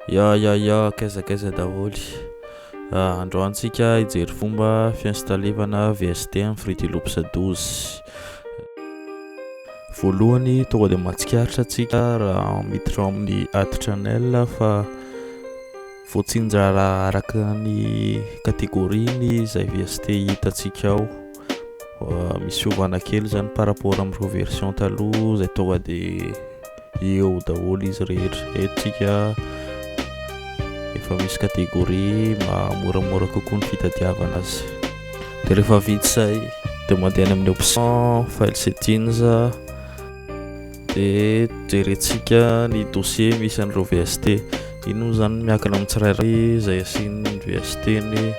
Ya, kaiza daholo. Androantsika hijery fomba fiinstalevana VST amin'ny Fruity Loops 12. Voalohany tonga dia mahatsikaritra antsika raha miditra amin'ny Add Channel fa voatsinja raha araka ny kategoriany izay VST hitantsika ao. Misy fiovana kely zany par rapport amin'ireo version taloha izay tonga dia eo daholo izy rehetra. Eto tsika efa misy kategoria moramora kokoa ny fitadiavana azy. Dia rehefa vita izay dia mandeha amin'ny option file settings dia jerentsika ny dossier misy an'ireo VST. Ino zany miankina amin'ny tsirairay izay asian'ny VST-ny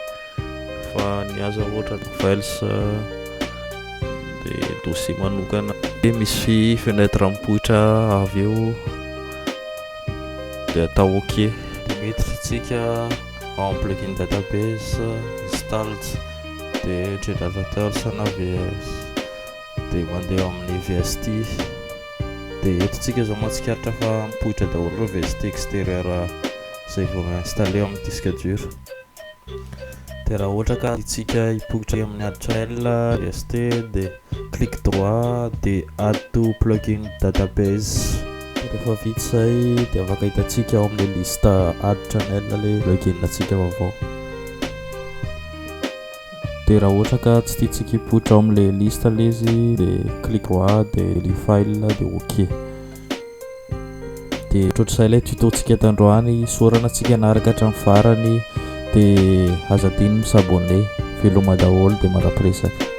fa ny azo ohatra files dia dossier manokana. Dia misy fenêtre mipoitra avy eo dia atao OK. Miditra tsika ao amin'ny plugin database installed dia generators na VS dia mandeha amin'ny VST. Dia eto tsika zao mahatsikaritra fa mipoitra daholo ireo VST extérieur izay vao installé amin'ny disque dur. Dia raha ohatra ka tsika hipoitra amin'ny Add Channel VST dia clic droit dia add to plugin database. Rehefa vita izay dia afaka hitantsika ao amin'ny liste Add Channel le plugin antsika vaovao. Dia raha ohatra ka tsy tiantsika hipoitra ao amin'ilay liste le izy dia clic droit dia ny file dia OK. Dia ohatr'izay ilay tutontsika tandroany sorana antsika anaraka hatramin'ny farany dia aza adino misabone. Veloma daholo dia marapiresaka.